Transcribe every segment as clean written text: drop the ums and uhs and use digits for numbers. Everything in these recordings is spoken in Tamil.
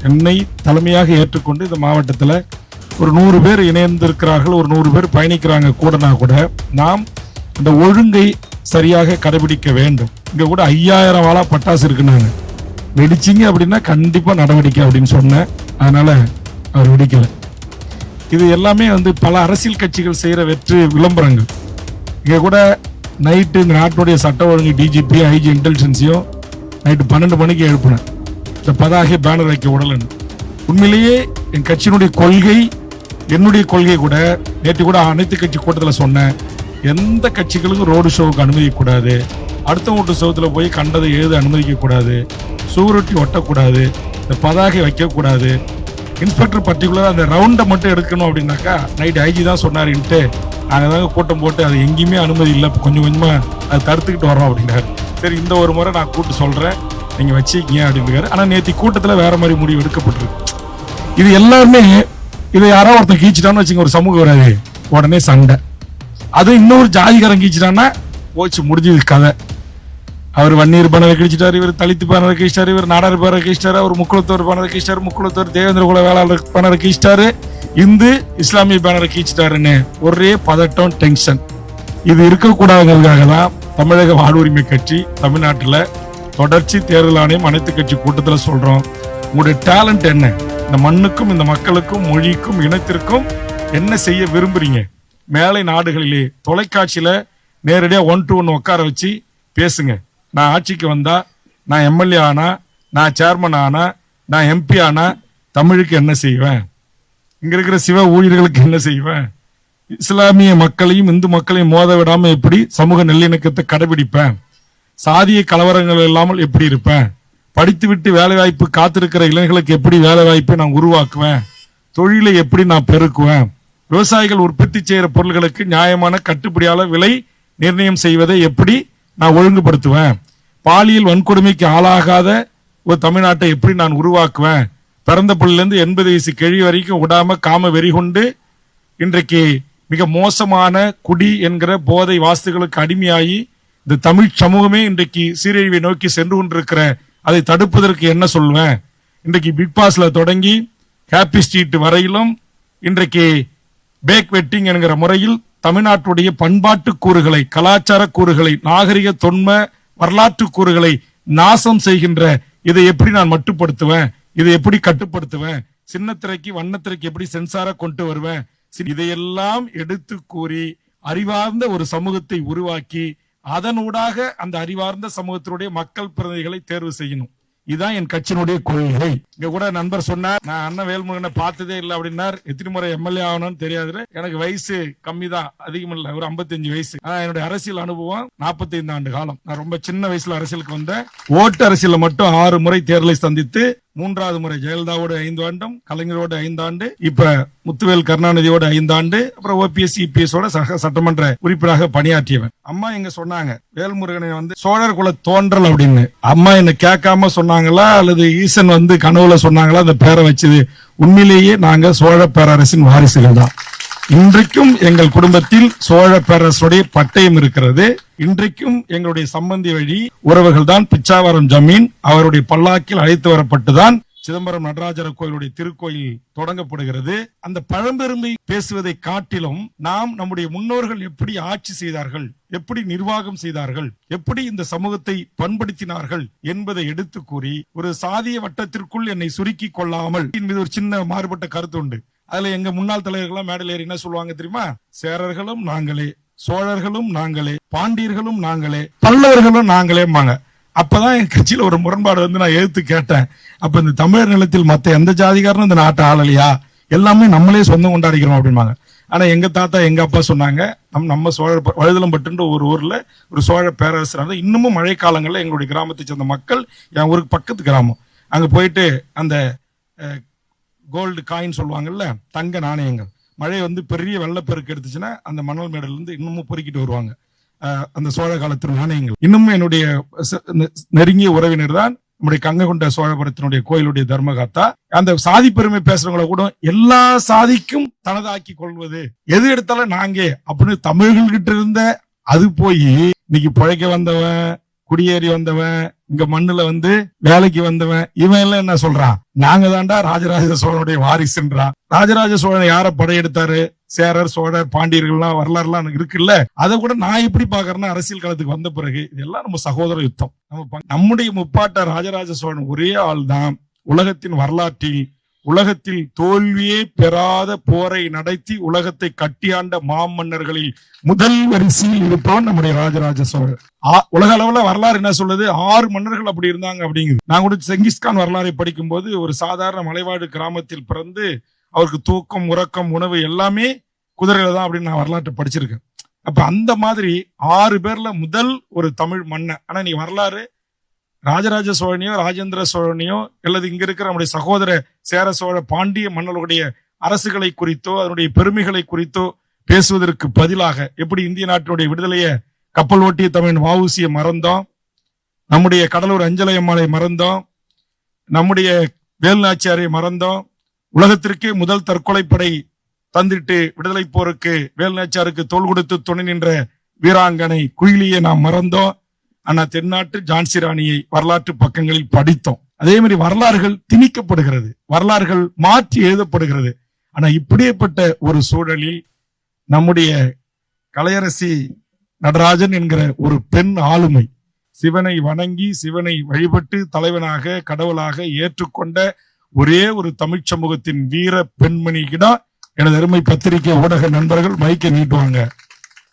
என்னை தலைமையாக ஏற்றுக்கொண்டு இந்த மாவட்டத்தில் ஒரு 100 பேர் இணைந்திருக்கிறார்கள், ஒரு 100 பேர் பயணிக்கிறாங்க கூடனா கூட நாம் இந்த ஒழுங்கை சரியாக கடைபிடிக்க வேண்டும். இங்க கூட 5000 வாழா பட்டாசு இருக்குனாங்க, வெடிச்சிங்க அப்படின்னா கண்டிப்பா நடவடிக்கை அப்படின்னு சொன்னேன். அதனால அவர் வெடிக்கல. இது எல்லாமே பல அரசியல் கட்சிகள் செய்யற வெற்றி விளம்பரங்கள். இங்க கூட நைட்டு இந்த நாட்டுடைய சட்ட ஒழுங்கு டிஜிபி ஐஜி இன்டெலிஜென்ஸையும் நைட்டு 12 மணிக்கு எழுப்பினேன், இந்த பதாகை பேனர் வைக்க உடலன்னு. உண்மையிலேயே என் கட்சியினுடைய கொள்கை, என்னுடைய கொள்கை கூட நேற்று கூட அனைத்து கட்சி கூட்டத்தில் சொன்னேன், எந்த கட்சிகளுக்கும் ரோடு ஷோவுக்கு அனுமதிக்க கூடாது, அடுத்த வீட்டு சோத்துல போய் கண்டதை எழுத அனுமதிக்க கூடாது, சுவரொட்டி ஒட்டக்கூடாது, இந்த பதாகை வைக்கக்கூடாது. இன்ஸ்பெக்டர் பர்டிகுலராக அந்த ரவுண்டை மட்டும் எடுக்கணும் அப்படின்னாக்கா நைட் ஐஜி தான் சொன்னாருன்ட்டு நாங்கள் தாங்க கூட்டம் போட்டு அது எங்கேயுமே அனுமதி இல்லை, கொஞ்சம் கொஞ்சமாக அதை தடுத்துக்கிட்டு வரோம் அப்படின்னாரு. சரி, இந்த ஒரு முறை நான் கூட்டு சொல்கிறேன், நீங்கள் வச்சுக்கிங்க அப்படின்றாரு. ஆனால் நேற்று கூட்டத்தில் வேற மாதிரி முடிவு எடுக்கப்பட்டிருக்கு. இது எல்லாருமே இதை யாரோ ஒருத்தர் கீச்சிட்டான்னு வச்சுங்க, ஒரு சமூக வராது, உடனே சண்டை. அது இன்னொரு ஜாதிகாரன் கீச்சிட்டான்னா போச்சு, முடிஞ்சது கதை. அவர் வன்னியர் பேனரை கிழிச்சிட்டாரு, இவர் தலித்து பேனரை கிழிச்சிட்டாரு, இவர் நாடார் பேனரை கிழிச்சிட்டாரு, அவர் முக்குளத்தோர் பேனரை கிழிச்சிட்டாரு, முக்குளத்தோர் தேவேந்திர குல வேளாளர் பேனரை கிழிச்சிட்டாரு, இந்து இஸ்லாமிய பேனரை கிழிச்சிட்டாருன்னு ஒரே பதட்டம், டென்ஷன். இது இருக்கக்கூடாதுங்கிறதுக்காக தான் தமிழக வாழ்வுரிமை கட்சி தமிழ்நாட்டில் தொடர்ச்சி தேர்தல் ஆணையம் அனைத்து கட்சி கூட்டத்தில் சொல்றோம், உங்களுடைய டேலண்ட் என்ன, இந்த மண்ணுக்கும் இந்த மக்களுக்கும் மொழிக்கும் இனத்திற்கும் என்ன செய்ய விரும்புறீங்க, மேலை நாடுகளிலே தொலைக்காட்சியில நேரடியாக 1 to 1 உட்கார வச்சு பேசுங்க. நான் ஆட்சிக்கு வந்தா, நான் எம்எல்ஏ ஆனா, நான் சேர்மன் ஆனா, நான் எம்பி ஆனா தமிழுக்கு என்ன செய்வேன், இங்க இருக்கிற சிவ ஊழியர்களுக்கு என்ன செய்வேன், இஸ்லாமிய மக்களையும் இந்து மக்களையும் மோத விடாம எப்படி சமூக நல்லிணக்கத்தை கடைபிடிப்பேன், சாதிய கலவரங்கள் இல்லாமல் எப்படி இருப்பேன், படித்து விட்டு வேலை வாய்ப்பு காத்திருக்கிற இளைஞர்களுக்கு எப்படி வேலை வாய்ப்பை நான் உருவாக்குவேன், தொழிலை எப்படி நான் பெருக்குவேன், விவசாயிகள் உற்பத்தி செய்யற பொருள்களுக்கு நியாயமான கட்டுப்படியால விலை நிர்ணயம் செய்வதை எப்படி நான் ஒழுங்குபடுத்துவேன், பாலியல் வன்கொடுமைக்கு ஆளாகாத ஒரு தமிழ்நாட்டை எப்படி நான் உருவாக்குவேன், பிறந்த புள்ளிலிருந்து 80 வயசு கிழி வரைக்கும் விடாம காம வெறி கொண்டு இன்றைக்கு மிக மோசமான குடி என்கிற போதை வாஸ்துகளுக்கு அடிமையாகி இந்த தமிழ் சமூகமே இன்றைக்கு சீரழிவை நோக்கி சென்று கொண்டிருக்கிற, அதை தடுப்பதற்கு என்ன சொல்வேன். இன்றைக்கு பிக் பாஸ்ல தொடங்கி ஹாப்பி ஸ்ட்ரீட் வரையிலும் இன்றைக்கு பேக் வெட்டிங் என்கிற முறையில் தமிழ்நாட்டுடைய பண்பாட்டு கூறுகளை, கலாச்சார கூறுகளை, நாகரிக தொன்ம வரலாற்று கூறுகளை நாசம் செய்கின்ற இதை எப்படி நான் மட்டுப்படுத்துவேன், இதை எப்படி கட்டுப்படுத்துவேன், சின்னத்திரைக்கு வண்ணத்திரைக்கு எப்படி சென்சாரா கொண்டு வருவேன், இதையெல்லாம் எடுத்து கூறி அறிவார்ந்த ஒரு சமூகத்தை உருவாக்கி அதனூடாக அந்த அறிவார்ந்த சமூகத்தினுடைய மக்கள் பிரதிநிதிகளை தேர்வு செய்யணும். இதுதான் என் கட்சியினுடைய கொள்கை. இங்க கூட நண்பர் சொன்னார், நான் அண்ணன் வேல்முருகனை பார்த்ததே இல்லை அப்படின்னார். எத்தனை முறை எம்எல்ஏ ஆகணும்னு தெரியாது, எனக்கு வயசு கம்மி தான், அதிகம் இல்ல, ஒரு 55 வயசு. ஆனா என்னுடைய அரசியல் அனுபவம் 45 ஆண்டு காலம். நான் ரொம்ப சின்ன வயசுல அரசியலுக்கு வந்தேன். ஓட்டு அரசியல மட்டும் 6 முறை தேர்தலை சந்தித்து 3வது முறை ஜெயலலிதாவோட 5 ஆண்டும், கலைஞரோட 5 ஆண்டு, இப்ப முத்துவேல் கருணாநிதியோட 5 ஆண்டு, அப்புறம் ஓபிஎஸ் இபிஎஸ் சட்டமன்ற உறுப்பினராக பணியாற்றியவன். அம்மா எங்க சொன்னாங்க, வேல்முருகனை சோழர் குல தோன்றல் அப்படின்னு. அம்மா என்ன கேட்காம சொன்னாங்களா அல்லது ஈசன் கனவுல சொன்னாங்களா அந்த பேரை வச்சது? உண்மையிலேயே நாங்க சோழ பேரரசின் வாரிசுகள் தான். இன்றைக்கும் எங்கள் குடும்பத்தில் சோழ பேரரசுடைய பட்டயம் இருக்கிறது. இன்றைக்கும் எங்களுடைய சம்பந்தி வழி உறவுகள் தான் பிச்சாவரம் ஜமீன், அவருடைய பல்லாக்கில் அழைத்து வரப்பட்டுதான் சிதம்பரம் நடராஜர கோயிலுடைய திருக்கோயில் தொடங்கப்படுகிறது. அந்த பழம்பெருமை பேசுவதை காட்டிலும் நாம் நம்முடைய முன்னோர்கள் எப்படி ஆட்சி செய்தார்கள், எப்படி நிர்வாகம் செய்தார்கள், எப்படி இந்த சமூகத்தை பண்படுத்தினார்கள் என்பதை எடுத்து கூறி ஒரு சாதிய வட்டத்திற்குள் என்னை சுருக்கி கொள்ளாமல், மீது ஒரு சின்ன மாறுபட்ட கருத்து உண்டு. அதுல எங்க முன்னாள் தலைவர்கள் மேடல் ஏறி என்ன சொல்லுவாங்க தெரியுமா, சேரர்களும் நாங்களே, சோழர்களும் நாங்களே, பாண்டியர்களும் நாங்களே, பல்லவர்களும் நாங்களேம்பாங்க. அப்பதான் என் கட்சியில ஒரு முரண்பாடு நான் எழுத்து கேட்டேன். அப்ப இந்த தமிழர் நிலத்தில் மத்த எந்த ஜாதிகாரனும் இந்த நாட்டை ஆளலையா, எல்லாமே நம்மளே சொந்தம் கொண்டாடிக்கிறோம் அப்படின்பாங்க. ஆனா எங்க தாத்தா எங்க அப்பா சொன்னாங்க, நம்ம சோழ வழுதலம்பட்டுன்ற ஒரு ஊர்ல ஒரு சோழ பேரரசர். இன்னமும் மழை காலங்கள்ல எங்களுடைய கிராமத்தை சேர்ந்த மக்கள், என் ஊருக்கு பக்கத்து கிராமம், அங்க போயிட்டு அந்த கோல்டு காயின் சொல்லுவாங்கல்ல, தங்க நாணயங்கள், மழை பெரிய வெள்ளப்பெருக்கு எடுத்துச்சுன்னா அந்த மணல் மேடல இருந்து இன்னமும் பொறுக்கிட்டு வருவாங்க அந்த சோழ காலத்து நாணயங்கள். இன்னமும் என்னுடைய நெருங்கிய உறவினர் தான் நம்முடைய கங்கை சோழபுரத்தினுடைய கோயிலுடைய தர்மகாத்தா. அந்த சாதி பெருமை பேசுறவங்கள கூட எல்லா சாதிக்கும் தனதாக்கி கொள்வது, எது எடுத்தாலும் நாங்க அப்படின்னு தமிழர்கள்கிட்ட இருந்த அது போய் இன்னைக்கு பிழைக்க வந்தவன், குடியேறி வந்தவன், இங்க மண்ணுல வந்து வேலைக்கு வந்தவன், இவன் எல்லாம் என்ன சொல்றான்? நாங்க தாண்டா ராஜராஜ சோழனுடைய வாரிசுன்றான். ராஜராஜ சோழன் யார படையெடுத்தாரு? சேரர், சோழர், பாண்டியர்கள்லாம் வரலாறுலாம் இருக்குல்ல. அதை கூட நான் எப்படி பாக்குறேன்னா, அரசியல் காலத்துக்கு வந்த பிறகு இதெல்லாம் நம்ம சகோதர யுத்தம். நம்முடைய முப்பாட்ட ராஜராஜ சோழன் ஒரே ஆள் தான் உலகத்தின் வரலாற்றில் உலகத்தில் தோல்வியே பெறாத போரை நடத்தி உலகத்தை கட்டியாண்ட மாமன்னர்களில் முதல் வரிசையில் இருப்பவன் நம்முடைய ராஜராஜ சோழன். உலக அளவுல வரலாறு என்ன சொல்லுது? 6 மன்னர்கள் அப்படி இருந்தாங்க அப்படிங்குது. நான் கூட செங்கிஸ்கான் வரலாறை படிக்கும் போது ஒரு சாதாரண மலைவாழ் கிராமத்தில் பிறந்து அவருக்கு தூக்கம், உறக்கம், உணவு எல்லாமே குதிரையில தான் அப்படின்னு நான் வரலாற்றை படிச்சிருக்கேன். அப்ப அந்த மாதிரி 6 பேர்ல முதல் ஒரு தமிழ் மன்னன். ஆனா நீ வரலாறு ராஜராஜ சோழனையோ ராஜேந்திர சோழனையோ அல்லது இங்க இருக்கிற நம்முடைய சகோதர சேர சோழ பாண்டிய மன்னர்களுடைய அரசுகளை குறித்தோ அதனுடைய பெருமைகளை குறித்தோ பேசுவதற்கு பதிலாக எப்படி இந்திய நாட்டினுடைய விடுதலையை கப்பல் ஓட்டிய தமிழ் வஉசியை மறந்தோம், நம்முடைய கடலூர் அஞ்சலை அம்மாளை மறந்தோம், நம்முடைய வேலுநாச்சியாரை மறந்தோம், உலகத்திற்கே முதல் தற்கொலைப்படை தந்திட்டு விடுதலை போருக்கு வேலுநாச்சியாருக்கு தோள் கொடுத்து துணை நின்ற வீராங்கனை குயிலியை நாம் மறந்தோம். ஆனா தென்னாட்டு ஜான்சி ராணியை வரலாற்று பக்கங்களில் படித்தோம். அதே மாதிரி வரலாறுகள் திணிக்கப்படுகிறது, வரலாறுகள் மாற்றி எழுதப்படுகிறது. ஆனா இப்படியேப்பட்ட ஒரு சூழலில் நம்முடைய கலையரசி நடராஜன் என்கிற ஒரு பெண் ஆளுமை சிவனை வணங்கி சிவனை வழிபட்டு தலைவனாக கடவுளாக ஏற்றுக்கொண்ட ஒரே ஒரு தமிழ் சமூகத்தின் வீர பெண்மணிக்கிடம் எனது அருமை பத்திரிகை ஊடக நண்பர்கள் மைக்கை நீட்டுவாங்க.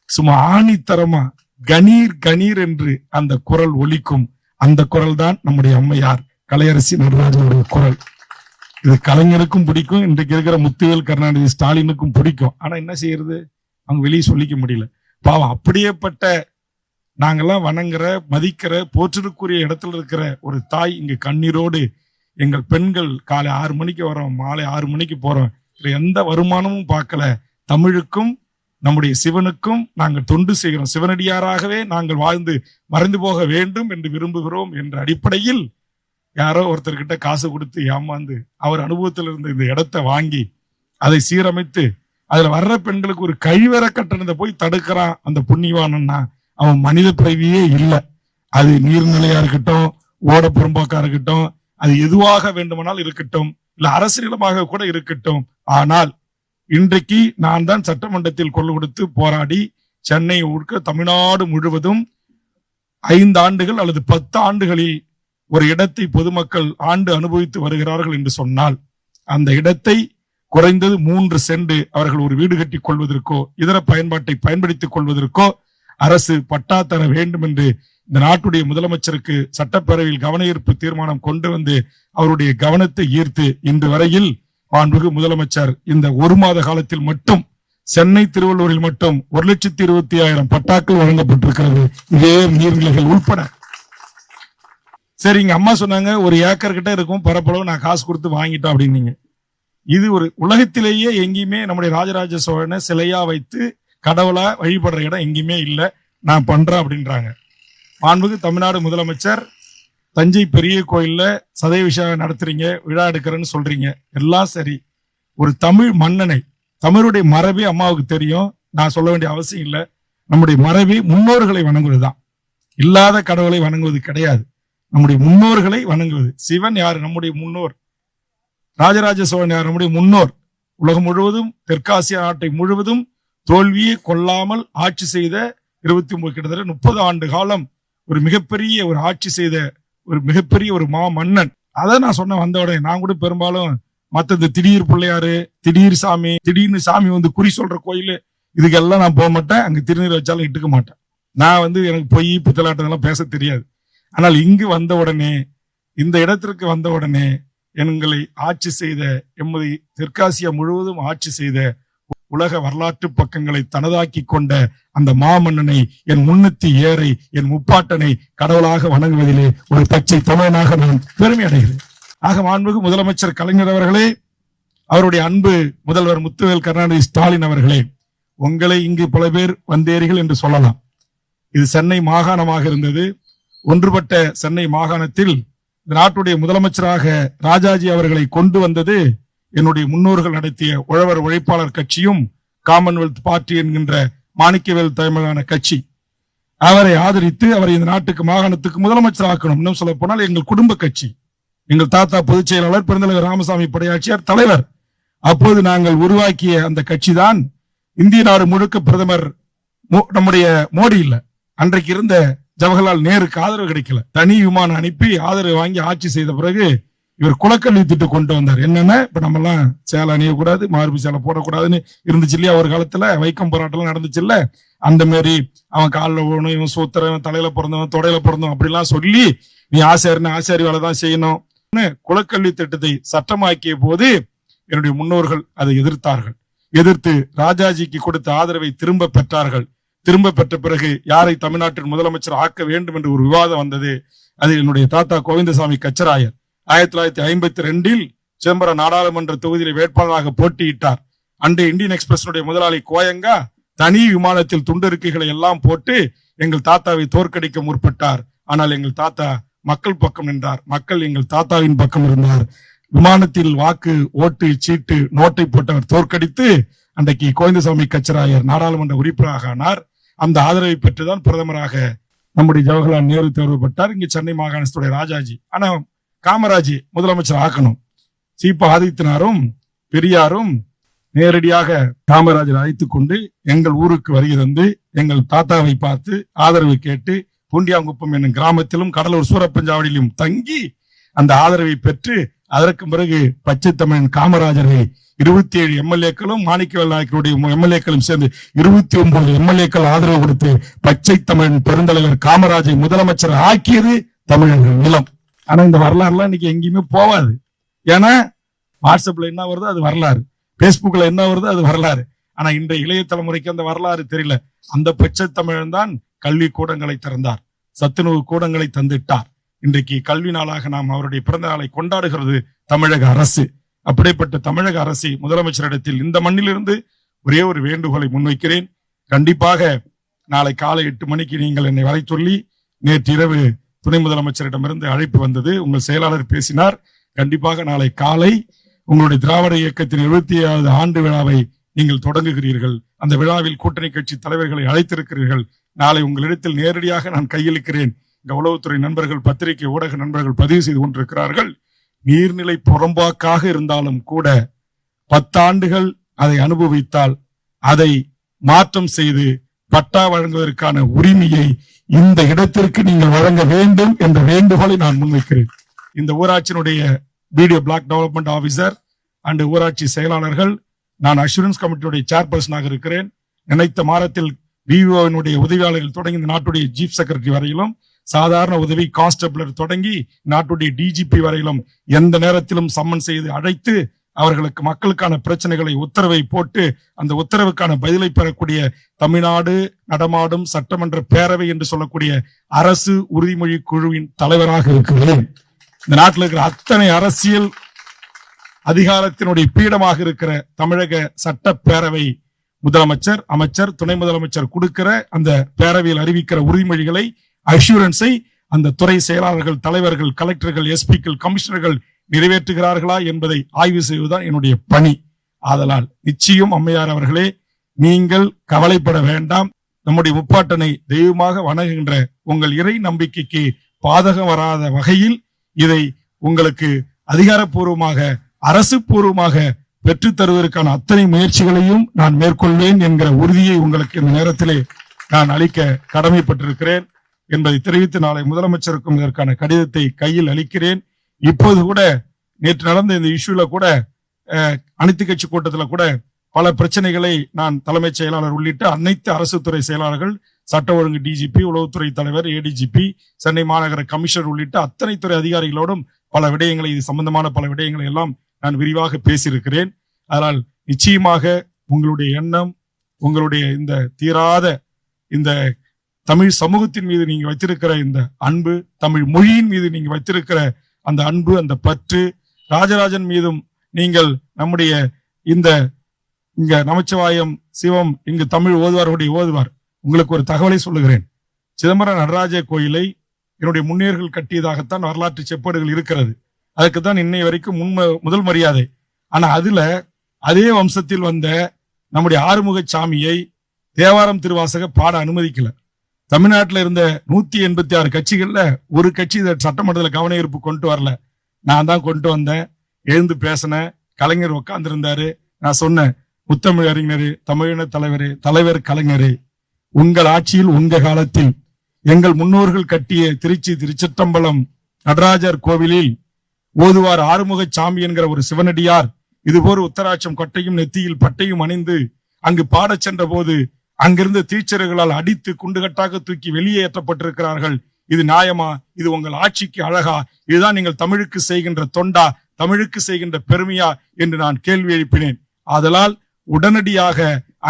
சும்மா ஆணித்தரமா கணீர் கணீர் என்று அந்த குரல் ஒலிக்கும். அந்த குரல் தான் நம்முடைய அம்மையார் கலையரசி நடராஜனுடைய குரல். இது கலைஞருக்கும் பிடிக்கும், இன்றைக்கு இருக்கிற முத்துவேல் கருணாநிதி ஸ்டாலினுக்கும் பிடிக்கும். ஆனா என்ன செய்யறது, அவங்க வெளியே சொல்லிக்க முடியல. பாவம், அப்படியேப்பட்ட நாங்கெல்லாம் வணங்குற மதிக்கிற போற்றுக்குரிய இடத்துல இருக்கிற ஒரு தாய் இங்க கண்ணீரோடு எங்கள் பெண்கள் காலை 6 மணிக்கு வரோம், மாலை 6 மணிக்கு போறோம், எந்த வருமானமும் பார்க்கல, தமிழுக்கும் நம்முடைய சிவனுக்கும் நாங்கள் தொண்டு செய்கிறோம், சிவனடியாராகவே நாங்கள் வாழ்ந்து மறைந்து போக வேண்டும் என்று விரும்புகிறோம் என்ற அடிப்படையில் யாரோ ஒருத்தர்கிட்ட காசு கொடுத்து ஏமாந்து அவர் அனுபவத்தில் இருந்த இந்த இடத்தை வாங்கி அதை சீரமைத்து அதுல வர்ற பெண்களுக்கு ஒரு கழிவற கட்டணத்தை போய் தடுக்கிறான் அந்த புண்ணியவானன்னா அவன் மனித பிறவியே இல்லை. அது நீர்நிலையா இருக்கட்டும், ஓடப்புறம்போக்கா இருக்கட்டும், அது எதுவாக வேண்டுமானால் இருக்கட்டும், இல்ல அரசியலமாக கூட இருக்கட்டும். ஆனால் இன்றைக்கு நான் தான் சட்டமன்றத்தில் குரல் கொடுத்து போராடி சென்னை உட்க தமிழ்நாடு முழுவதும் 5 ஆண்டுகள் அல்லது 10 ஆண்டுகளில் ஒரு இடத்தை பொதுமக்கள் ஆண்டு அனுபவித்து வருகிறார்கள் என்று சொன்னால் அந்த இடத்தை குறைந்தது 3 சென்ட் அவர்கள் ஒரு வீடு கட்டிக் கொள்வதற்கோ இதர பயன்பாட்டை பயன்படுத்திக் கொள்வதற்கோ அரசு பட்டா தர வேண்டும் என்று இந்த நாட்டுடைய முதலமைச்சருக்கு சட்டப்பேரவையில் கவன ஈர்ப்பு தீர்மானம் கொண்டு வந்து அவருடைய கவனத்தை ஈர்த்து இன்று வரையில் மாண்புமிகு முதலமைச்சர் இந்த 1 மாத காலத்தில் மட்டும் சென்னை திருவள்ளூரில் மட்டும் 1,25,000 பட்டாக்கள் வழங்கப்பட்டிருக்கிறது, இதே நீர்நிலைகள் உட்பட. சரி, இங்க அம்மா சொன்னாங்க 1 ஏக்கர் கிட்ட இருக்கும் பரப்பளவு நான் காசு கொடுத்து வாங்கிட்டோம் அப்படின்னீங்க. இது ஒரு உலகத்திலேயே எங்கேயுமே நம்முடைய ராஜராஜ சோழனை சிலையா வைத்து கடவுளா வழிபடுற இடம் எங்கேயுமே இல்லை, நான் பண்றேன் அப்படின்றாங்க. மாண்புமிகு தமிழ்நாடு முதலமைச்சர் தஞ்சை பெரிய கோயில்ல சதய விஷயம் நடத்துறீங்க, விழா எடுக்கிறேன்னு சொல்றீங்க, எல்லாம் சரி. ஒரு தமிழ் மன்னனை, தமிழுடைய மரபே அம்மாவுக்கு தெரியும், நான் சொல்ல வேண்டிய அவசியம் இல்லை. நம்முடைய மரபே முன்னோர்களை வணங்குவதுதான், இல்லாத கடவுளை வணங்குவது கிடையாது. நம்முடைய முன்னோர்களை வணங்குவது. சிவன் யாரு? நம்முடைய முன்னோர். ராஜராஜ சோழன் யார்? நம்முடைய முன்னோர். உலகம் முழுவதும் தெற்காசிய நாட்டை முழுவதும் தோல்வியை கொள்ளாமல் ஆட்சி செய்த 29 கிட்டத்தட்ட 30 ஆண்டு காலம் ஒரு மிகப்பெரிய ஒரு ஆட்சி செய்த ஒரு மிகப்பெரிய ஒரு மன்னன். அதை நான் சொன்ன வந்த உடனே நான் கூட பெரும்பாலும் மற்ற இந்த திடீர் பிள்ளையாரு, திடீர் சாமி, திடீர்னு சாமி வந்து குறி சொல்ற கோயில், இதுக்கெல்லாம் நான் போக மாட்டேன். அங்க திருநீர் வச்சாலும் இட்டுக்க மாட்டேன். நான் வந்து எனக்கு பொய் புத்தலாட்டம் பேச தெரியாது. ஆனால் இங்கு வந்த உடனே, இந்த இடத்திற்கு வந்த உடனே எங்களை ஆட்சி செய்த, எமது தெற்காசியா முழுவதும் ஆட்சி செய்த, உலக வரலாற்று பக்கங்களை தனதாக்கி கொண்ட அந்த மாமன்னனை, என் முன்னத்தி ஏறை, என் முப்பாட்டனை கடவுளாக வணங்குவதிலே ஒரு பச்சை தமிழனாக நான் பெருமை அடைகிறேன். ஆக மாண்புமிகு முதலமைச்சர் கலைஞர் அவர்களே, அவருடைய அன்பு முதல்வர் முத்துவேல் கருணாநிதி ஸ்டாலின் அவர்களே, உங்களை இங்கு பல பேர் வந்தேறிகள் என்று சொல்லலாம். இது சென்னை மாகாணமாக இருந்தது. ஒன்றுபட்ட சென்னை மாகாணத்தில் இந்த நாட்டுடைய முதலமைச்சராக ராஜாஜி அவர்களை கொண்டு வந்தது என்னுடைய முன்னோர்கள் நடத்திய உழவர் உழைப்பாளர் கட்சியும் காமன்வெல்த் பார்ட்டி என்கின்ற மாணிக்கவேல் தலைமையிலான கட்சி. அவரை ஆதரித்து அவரை இந்த நாட்டுக்கு மாகாணத்துக்கு முதலமைச்சர் ஆக்கணும். இன்னும் சொல்ல போனால் எங்கள் குடும்ப கட்சி, எங்கள் தாத்தா பொதுச் செயலாளர் பெருந்தலைவர் ராமசாமி படையாட்சியார் தலைவர். அப்போது நாங்கள் உருவாக்கிய அந்த கட்சி தான் இந்திய நாடு முழுக்க பிரதமர் நம்முடைய மோடி இல்ல, அன்றைக்கு இருந்த ஜவஹர்லால் நேருக்கு ஆதரவு கிடைக்கல. தனி விமானம் அனுப்பி ஆதரவு வாங்கி ஆட்சி செய்த பிறகு இவர் குலக்கல்வி திட்டம் கொண்டு வந்தார். என்னன்னா, இப்ப நம்ம எல்லாம் சேலை அணியக்கூடாது, மார்பு சேலை போடக்கூடாதுன்னு இருந்துச்சு இல்லையா ஒரு காலத்துல, வைக்கம் போராட்டம் நடந்துச்சு இல்ல, அந்த மாதிரி அவன் காலில் போகணும், இவன் சூத்திரன், தலையில பிறந்தவன் தொடையில பிறந்தவன் அப்படிலாம் சொல்லி நீ ஆசாரின்னு ஆசாரி வேலை தான் செய்யணும். குலக்கல்வி திட்டத்தை சட்டமாக்கிய போது என்னுடைய முன்னோர்கள் அதை எதிர்த்தார்கள். எதிர்த்து ராஜாஜிக்கு கொடுத்த ஆதரவை திரும்ப பெற்றார்கள். திரும்ப பெற்ற பிறகு யாரை தமிழ்நாட்டின் முதலமைச்சர் ஆக்க வேண்டும் என்று ஒரு விவாதம் வந்தது. அதில் என்னுடைய தாத்தா கோவிந்தசாமி கச்சராயர் 1952 சிதம்பரம் நாடாளுமன்ற தொகுதியில் வேட்பாளராக போட்டியிட்டார். அன்றைய இந்தியன் எக்ஸ்பிரஸ் முதலாளி கோயங்கா தனி விமானத்தில் துண்டறிக்கைகளை எல்லாம் போட்டு எங்கள் தாத்தாவை தோற்கடிக்க முற்பட்டார். ஆனால் எங்கள் தாத்தா மக்கள் பக்கம் நின்றார். மக்கள் எங்கள் தாத்தாவின் பக்கம் இருந்தார். விமானத்தில் வாக்கு ஓட்டு சீட்டு நோட்டை போட்டவர் தோற்கடித்து அன்றைக்கு கோவிந்தசாமி கச்சராயர் நாடாளுமன்ற உறுப்பினராக ஆனார். அந்த ஆதரவை பெற்றுதான் பிரதமராக நம்முடைய ஜவஹர்லால் நேரு தேர்வுபட்டார். இங்கு சென்னை மாகாணத்துடைய ராஜாஜி. ஆனா காமராஜ் முதலமைச்சர் ஆக்கணும். சீபா ஆதித்தனாரும் பெரியாரும் நேரடியாக காமராஜர் அழைத்துக் கொண்டு எங்கள் ஊருக்கு வருகை தந்து எங்கள் தாத்தாவை பார்த்து ஆதரவு கேட்டு பூண்டியாங்குப்பம் என்னும் கிராமத்திலும் கடலூர் சூரப்பஞ்சாவடியிலும் தங்கி அந்த ஆதரவை பெற்று அதற்கு பிறகு பச்சை தமிழன் காமராஜரை 27 எம்எல்ஏக்களும் மாணிக்கவேல் நாயக்கருடைய எம்எல்ஏக்களும் சேர்ந்து 29 எம்எல்ஏக்கள் ஆதரவு கொடுத்து பச்சை தமிழன் பெருந்தலைவர் காமராஜை முதலமைச்சர் ஆக்கியது தமிழர்கள் நிலம். ஆனா இந்த வரலாறுலாம் இன்னைக்கு எங்கேயுமே போவாது. ஏன்னா வாட்ஸ்அப்ல என்ன வருதோ அது வரலாறு, பேஸ்புக்ல என்ன வருதோ அது வரலாறு. ஆனா இன்றைய இளைய தலைமுறைக்கு அந்த வரலாறு தெரியல. அந்த பச்சை தமிழன் தான் கல்வி கூடங்களை திறந்தார், சத்துணவு கூடங்களை தந்திட்டார். இன்றைக்கு கல்வி நாளாக நாம் அவருடைய பிறந்த நாளை கொண்டாடுகிறது தமிழக அரசு. அப்படிப்பட்ட தமிழக அரசை முதலமைச்சரிடத்தில் இந்த மண்ணிலிருந்து ஒரே ஒரு வேண்டுகோளை முன்வைக்கிறேன். கண்டிப்பாக நாளை காலை 8 மணிக்கு நீங்கள் என்னை வரை சொல்லி, நேற்று இரவு துணை முதலமைச்சரிடமிருந்து அழைப்பு வந்தது, உங்கள் செயலாளர் பேசினார். கண்டிப்பாக நாளை காலை உங்களுடைய திராவிட இயக்கத்தின் 70வது ஆண்டு விழாவை நீங்கள் தொடங்குகிறீர்கள். அந்த விழாவில் கூட்டணி கட்சி தலைவர்களை அழைத்திருக்கிறீர்கள். நாளை உங்களிடத்தில் நேரடியாக நான் கையளிக்கிறேன். இந்த உளவுத்துறை நண்பர்கள், பத்திரிகை ஊடக நண்பர்கள் பதிவு செய்து கொண்டிருக்கிறார்கள். நீர்நிலை புறம்பாக்காக இருந்தாலும் கூட 10 ஆண்டுகள் அதை அனுபவித்தால் அதை மாற்றம் செய்து பட்டா வழங்குவதற்கான உரிமையை இந்த இடத்திற்கு நீங்கள் வழங்க வேண்டும் என்ற வேண்டுகோளை நான் முன்வைக்கிறேன். இந்த ஊராட்சியினுடைய BDO block development officer and ஊராட்சி செயலாளர்கள், நான் அஷூரன்ஸ் கமிட்டியுடைய சேர்பர்சனாக இருக்கிறேன். நினைத்த மாதத்தில் விஓனுடைய உதவியாளர்கள் தொடங்கி இந்த நாட்டுடைய சீஃப் செக்ரட்டரி வரையிலும், சாதாரண உதவி கான்ஸ்டபிளர் தொடங்கி நாட்டுடைய டிஜிபி வரையிலும் எந்த நேரத்திலும் சம்மன் செய்து அழைத்து அவர்களுக்கு மக்களுக்கான பிரச்சனைகளை உத்தரவை போட்டு அந்த உத்தரவுக்கான பதிலை பெறக்கூடிய தமிழ்நாடு நடமாடும் சட்டமன்ற பேரவை என்று சொல்லக்கூடிய அரசு உறுதிமொழி குழுவின் தலைவராக இருக்கிறேன். இந்த நாட்டில் இருக்கிற அத்தனை அரசியல் அதிகாரத்தினுடைய பீடமாக இருக்கிற தமிழக சட்டப்பேரவை முதலமைச்சர், அமைச்சர், துணை முதலமைச்சர் கொடுக்கிற அந்த பேரவையில் அறிவிக்கிற உறுதிமொழிகளை, அஷூரன்ஸை அந்த துறை செயலாளர்கள், தலைவர்கள், கலெக்டர்கள், எஸ்பிக்கள், கமிஷனர்கள் நிறைவேற்றுகிறார்களா என்பதை ஆய்வு செய்வதுதான் என்னுடைய பணி. ஆதலால் நிச்சயம் அம்மையார் அவர்களே, நீங்கள் கவலைப்பட வேண்டாம். நம்முடைய முப்பாட்டனை தெய்வமாக வணங்குகின்ற உங்கள் இறை நம்பிக்கைக்கு பாதகம் வராத வகையில் இதை உங்களுக்கு அதிகாரப்பூர்வமாக, அரசு பூர்வமாக பெற்றுத் தருவதற்கான அத்தனை முயற்சிகளையும் நான் மேற்கொள்வேன் என்கிற உறுதியை உங்களுக்கு இந்த நேரத்திலே நான் அளிக்க கடமைப்பட்டிருக்கிறேன் என்பதை தெரிவித்து நாளை முதலமைச்சருக்கும் இதற்கான கடிதத்தை கையில் அளிக்கிறேன். இப்போது கூட நேற்று நடந்த இந்த இஷ்யூல கூட அனைத்து கட்சி கூட்டத்தில் கூட பல பிரச்சனைகளை நான் தலைமைச் செயலாளர் உள்ளிட்ட அனைத்து அரசு துறை செயலாளர்கள், சட்ட ஒழுங்கு டிஜிபி, உளவுத்துறை தலைவர், ஏடிஜிபி, சென்னை மாநகர கமிஷனர் உள்ளிட்ட அத்தனை துறை அதிகாரிகளோடும் பல விடயங்களை, இது சம்பந்தமான பல விடயங்களை எல்லாம் நான் விரிவாக பேசியிருக்கிறேன். அதனால் நிச்சயமாக உங்களுடைய எண்ணம், உங்களுடைய இந்த தீராத இந்த தமிழ் சமூகத்தின் மீது நீங்க வைத்திருக்கிற இந்த அன்பு, தமிழ் மொழியின் மீது நீங்க வைத்திருக்கிற அந்த அன்பு, அந்த பற்று, ராஜராஜன் மீதும் நீங்கள் நம்முடைய இந்த இங்க நமச்சிவாயம் சிவம் இங்கு தமிழ் ஓதுவார். உங்களுக்கு ஒரு தகவலை சொல்லுகிறேன். சிதம்பரம் நடராஜ கோயிலை என்னுடைய முன்னேர்கள் கட்டியதாகத்தான் வரலாற்று செப்பேடுகள் இருக்கிறது. அதுக்குத்தான் இன்னை வரைக்கும் முதல் மரியாதை. ஆனா அதுல அதே வம்சத்தில் வந்த நம்முடைய ஆறுமுக சாமியை தேவாரம் திருவாசக பாட அனுமதிக்கல. தமிழ்நாட்டில் இருந்த 186 கட்சிகள்ல ஒரு கட்சி இதை சட்டமன்றத்தில் கவன ஈர்ப்பு கொண்டு வரல. நான் தான் கொண்டு வந்தேன். எழுந்து பேசினேன். கலைஞர் உட்கார்ந்து இருந்தாரு. நான் சொன்னேன், முத்தமிழ் அறிஞரே, தமிழின தலைவரே, தலைவர் கலைஞரே, உங்கள் ஆட்சியில் உங்க காலத்தில் எங்கள் முன்னோர்கள் கட்டிய திருச்சிற்றம்பலம் நடராஜர் கோவிலில் ஓதுவார் ஆறுமுகசாமி என்கிற ஒரு சிவனடியார் இதுபோல் உத்தராட்சம் கொட்டையும் நெத்தியில் பட்டையும் அணிந்து அங்கு பாடச் சென்ற போது அங்கிருந்த டீச்சர்களால் அடித்து குண்டுகட்டாக தூக்கி வெளியேற்றப்பட்டிருக்கிறார்கள். இது நியாயமா? இது உங்கள் ஆட்சிக்கு அழகா? இதுதான் நீங்கள் தமிழுக்கு செய்கின்ற தொண்டா, தமிழுக்கு செய்கின்ற பெருமையா என்று நான் கேள்வி எழுப்பினேன். ஆதலால் உடனடியாக